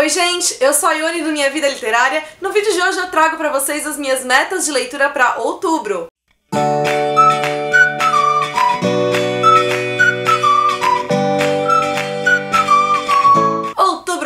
Oi gente, eu sou a Ione do Minha Vida Literária. No vídeo de hoje eu trago pra vocês as minhas metas de leitura pra outubro.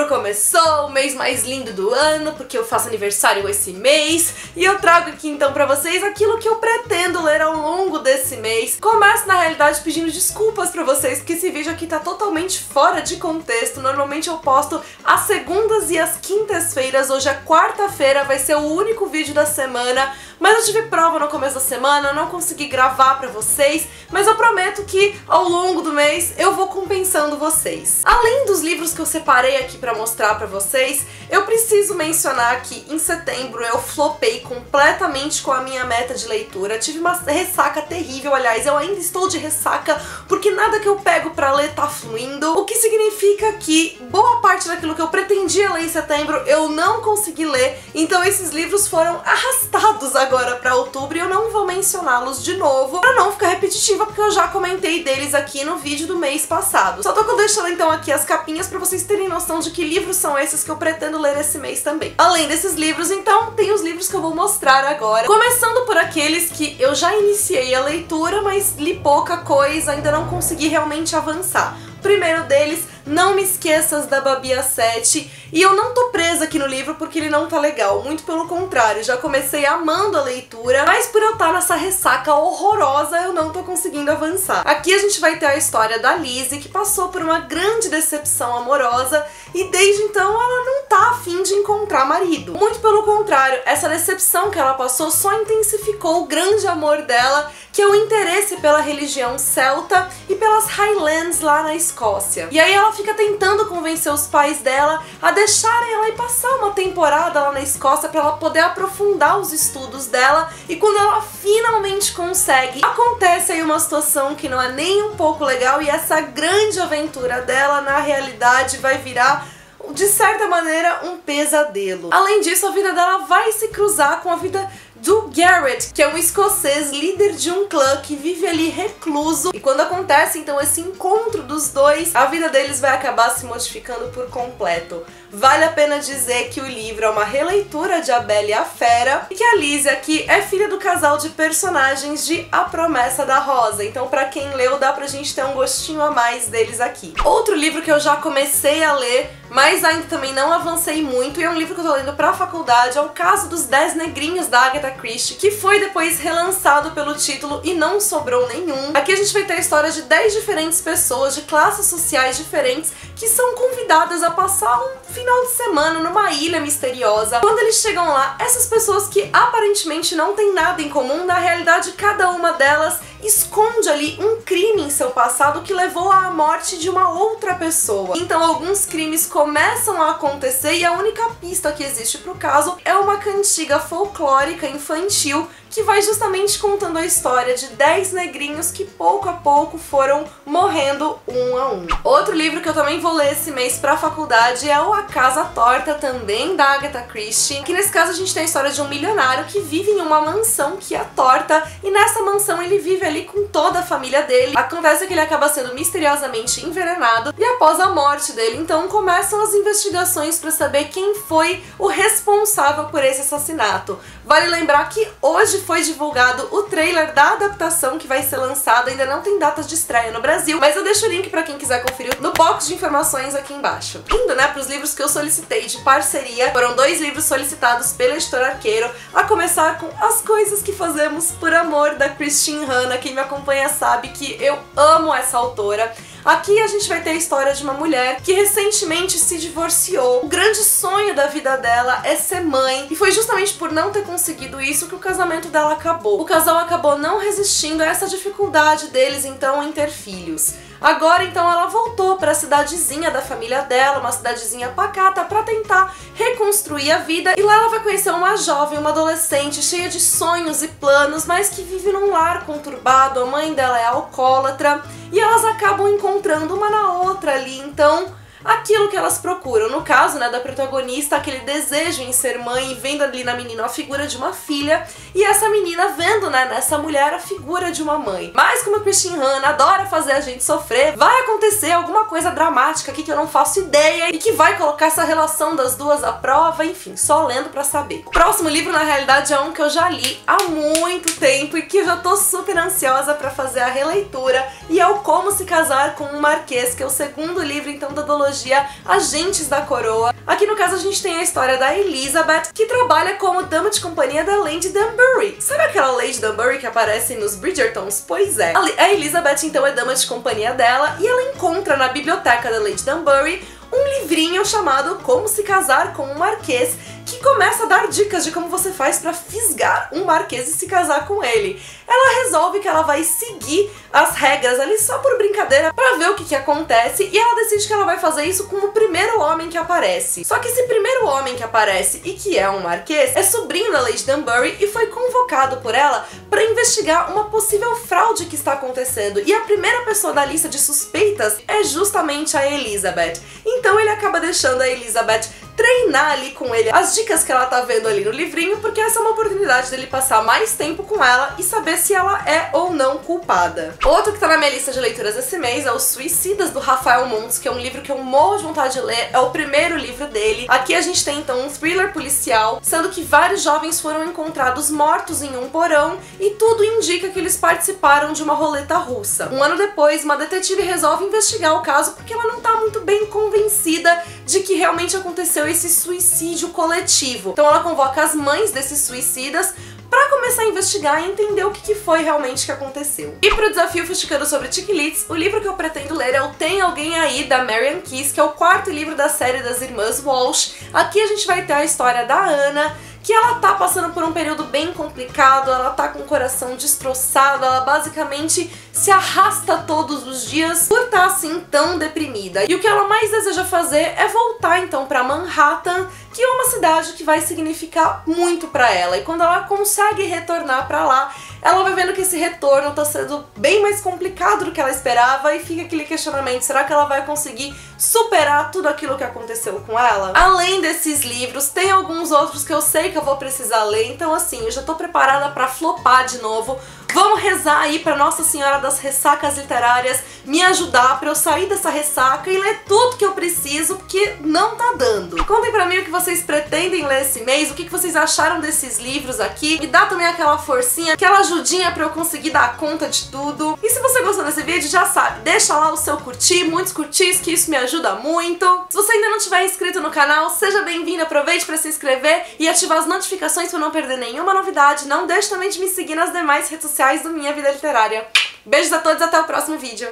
Começou o mês mais lindo do ano, porque eu faço aniversário esse mês, e eu trago aqui então pra vocês aquilo que eu pretendo ler ao longo desse mês. Começo na realidade pedindo desculpas pra vocês, porque esse vídeo aqui tá totalmente fora de contexto. Normalmente eu posto às segundas e às quintas-feiras, hoje é quarta-feira, vai ser o único vídeo da semana, mas eu tive prova no começo da semana, eu não consegui gravar pra vocês, mas eu prometo que ao longo do mês eu vou compensando vocês. Além dos livros que eu separei aqui pra mostrar pra vocês, eu preciso mencionar que em setembro eu flopei completamente com a minha meta de leitura. Tive uma ressaca terrível, aliás, eu ainda estou de ressaca porque nada que eu pego pra ler tá fluindo, o que significa que boa parte daquilo que eu pretendia ler em setembro eu não consegui ler, então esses livros foram arrastados agora pra outubro e eu não vou mencioná-los de novo pra não ficar repetitiva, porque eu já comentei deles aqui no vídeo do mês passado. Só tô deixando então aqui as capinhas pra vocês terem noção de que livros são esses que eu pretendo ler esse mês também. Além desses livros, então, tem os livros que eu vou mostrar agora, começando por aqueles que eu já iniciei a leitura, mas li pouca coisa, ainda não consegui realmente avançar. O primeiro deles, Não Me Esqueças, da Babi Assete, e eu não tô presa aqui no livro porque ele não tá legal, muito pelo contrário, já comecei amando a leitura, mas por eu estar nessa ressaca horrorosa eu não tô conseguindo avançar. Aqui a gente vai ter a história da Lizzie, que passou por uma grande decepção amorosa e desde então ela não tá afim de encontrar marido. Muito pelo contrário, essa decepção que ela passou só intensificou o grande amor dela, que é o interesse pela religião celta e pelas Highlands lá na Escócia. E aí ela fica tentando convencer os pais dela a deixarem ela ir passar uma temporada lá na Escócia pra ela poder aprofundar os estudos dela, e quando ela finalmente consegue, acontece aí uma situação que não é nem um pouco legal e essa grande aventura dela na realidade vai virar, de certa maneira, um pesadelo. Além disso, a vida dela vai se cruzar com a vida do Garrett, que é um escocês líder de um clã que vive ali recluso, e quando acontece então esse encontro dos dois, a vida deles vai acabar se modificando por completo. Vale a pena dizer que o livro é uma releitura de A Bela e a Fera, e que a Lizzie aqui é filha do casal de personagens de A Promessa da Rosa, então pra quem leu dá pra gente ter um gostinho a mais deles aqui. Outro livro que eu já comecei a ler, mas ainda também não avancei muito, e é um livro que eu tô lendo pra faculdade, é O Caso dos 10 Negrinhos, da Agatha Christie, que foi depois relançado pelo título e não sobrou nenhum. Aqui a gente vai ter a história de 10 diferentes pessoas de classes sociais diferentes que são convidadas a passar um final de semana numa ilha misteriosa. Quando eles chegam lá, essas pessoas que aparentemente não têm nada em comum, na realidade cada uma delas esconde ali um crime em seu passado que levou à morte de uma outra pessoa. Então alguns crimes começam a acontecer e a única pista que existe pro caso é uma cantiga folclórica infantil que vai justamente contando a história de 10 negrinhos que pouco a pouco foram morrendo um a um. Outro livro que eu também vou ler esse mês pra faculdade é o A Casa Torta, também da Agatha Christie, que nesse caso a gente tem a história de um milionário que vive em uma mansão que é torta, e nessa mansão ele vive ali com toda a família dele. Acontece que ele acaba sendo misteriosamente envenenado, e após a morte dele, então começam as investigações pra saber quem foi o responsável por esse assassinato. Vale lembrar que hoje foi divulgado o trailer da adaptação que vai ser lançada, ainda não tem datas de estreia no Brasil, mas eu deixo o link pra quem quiser conferir no box de informações aqui embaixo. Indo, né, pros livros que eu solicitei de parceria, foram 2 livros solicitados pela Editora Arqueiro, a começar com As Coisas que Fazemos por Amor, da Christine Hanna. Quem me acompanha sabe que eu amo essa autora. Aqui a gente vai ter a história de uma mulher que recentemente se divorciou. O grande sonho da vida dela é ser mãe, e foi justamente por não ter conseguido isso que o casamento dela acabou. O casal acabou não resistindo a essa dificuldade deles então em ter filhos. Agora então ela voltou para a cidadezinha da família dela, uma cidadezinha pacata, para tentar reconstruir a vida, e lá ela vai conhecer uma jovem, uma adolescente cheia de sonhos e planos, mas que vive num lar conturbado. A mãe dela é alcoólatra e elas acabam encontrando uma na outra ali, então aquilo que elas procuram. No caso, né, da protagonista, aquele desejo em ser mãe e vendo ali na menina a figura de uma filha, e essa menina vendo, né, nessa mulher a figura de uma mãe. Mas como a Christine Han adora fazer a gente sofrer, vai acontecer alguma coisa dramática aqui que eu não faço ideia e que vai colocar essa relação das duas à prova, enfim, só lendo pra saber. O próximo livro, na realidade, é um que eu já li há muito tempo e que eu já tô super ansiosa pra fazer a releitura, e é o Como se Casar com um Marquês, que é o segundo livro, então, da duologia Agentes da Coroa. Aqui, no caso, a gente tem a história da Elizabeth, que trabalha como dama de companhia da Lady Danbury. Sabe aquela Lady Danbury que aparece nos Bridgertons? Pois é. A Elizabeth, então, é dama de companhia dela, e ela encontra na biblioteca da Lady Danbury um livrinho chamado Como se Casar com um Marquês, que começa a dar dicas de como você faz pra fisgar um marquês e se casar com ele. Ela resolve que ela vai seguir as regras ali só por brincadeira pra ver o que acontece, e ela decide que ela vai fazer isso com o primeiro homem que aparece. Só que esse primeiro homem que aparece e que é um marquês é sobrinho da Lady Danbury e foi convocado por ela pra investigar uma possível fraude que está acontecendo, e a primeira pessoa da lista de suspeitas é justamente a Elizabeth. Então ele acaba deixando a Elizabeth treinar ali com ele as dicas que ela tá vendo ali no livrinho, porque essa é uma oportunidade dele passar mais tempo com ela e saber se ela é ou não culpada. Outro que tá na minha lista de leituras esse mês é Os Suicidas, do Rafael Montes, que é um livro que eu morro de vontade de ler, é o primeiro livro dele. Aqui a gente tem então um thriller policial, sendo que vários jovens foram encontrados mortos em um porão e tudo indica que eles participaram de uma roleta russa. Um ano depois, uma detetive resolve investigar o caso porque ela não tá muito bem convencida de que realmente aconteceu esse suicídio coletivo. Então ela convoca as mães desses suicidas pra começar a investigar e entender o que foi realmente que aconteceu. E pro desafio Fusticando sobre Chick-Lit, o livro que eu pretendo ler é o Tem Alguém Aí, da Marian Keyes, que é o quarto livro da série das irmãs Walsh. Aqui a gente vai ter a história da Ana, que ela tá passando por um período bem complicado, ela tá com o coração destroçado, ela basicamente se arrasta todos os dias por estar assim tão deprimida. E o que ela mais deseja fazer é voltar então pra Manhattan, que é uma cidade que vai significar muito pra ela. E quando ela consegue retornar pra lá, ela vai vendo que esse retorno tá sendo bem mais complicado do que ela esperava e fica aquele questionamento, será que ela vai conseguir superar tudo aquilo que aconteceu com ela? Além desses livros, tem alguns outros que eu sei que eu vou precisar ler, então assim, eu já tô preparada pra flopar de novo. Vamos rezar aí pra Nossa Senhora das Ressacas Literárias me ajudar pra eu sair dessa ressaca e ler tudo que eu preciso, porque não tá dando. Contem pra mim o que vocês pretendem ler esse mês, o que vocês acharam desses livros aqui. Me dá também aquela forcinha, aquela ajudinha pra eu conseguir dar conta de tudo. E se você gostou desse vídeo, já sabe, deixa lá o seu curtir, muitos curtis, que isso me ajuda muito. Se você ainda não tiver inscrito no canal, seja bem-vindo, aproveite pra se inscrever e ativar as notificações pra não perder nenhuma novidade. Não deixe também de me seguir nas demais redes sociais do Minha Vida Literária. Beijos a todos e até o próximo vídeo.